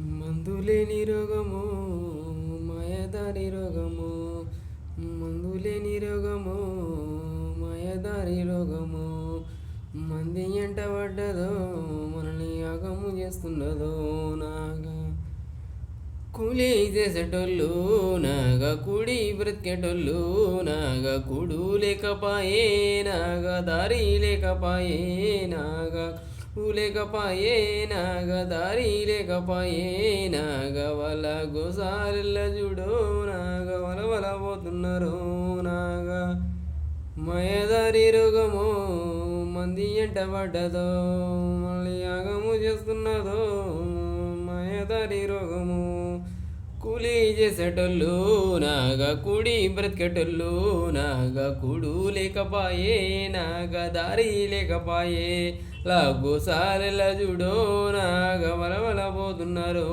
మందులేని రోగము మాయదారి రోగము, మందులేని రోగము మాయదారి రోగము, మంది ఎంట పడ్డదో మనల్ని యాగము చేస్తున్నదో నాగా. కూలి చేసేటోళ్ళు నాగా కూడి బ్రతికేటోళ్ళు నాగా కూడు లేకపాయే నాగా దారి లేకపాయే నాగా లేకపాయే నాగా దారి లేకపాయే నాగా వాళ్ళ గోసాల చూడో నాగా వల వల పోతున్నారు నాగా. మాయదారి రోగము మంది ఎంట పడ్డదో మళ్ళీ యాగము చేస్తున్నదో మాయదారి రోగము. కూలి చేసేటోళ్ళు నాగా కూడి బ్రతికేటోళ్ళు నాగా కూడు లేకపాయే నాగా దారి లేకపాయే లాగోసాల చూడో నాగా వల వల పోతున్నారు.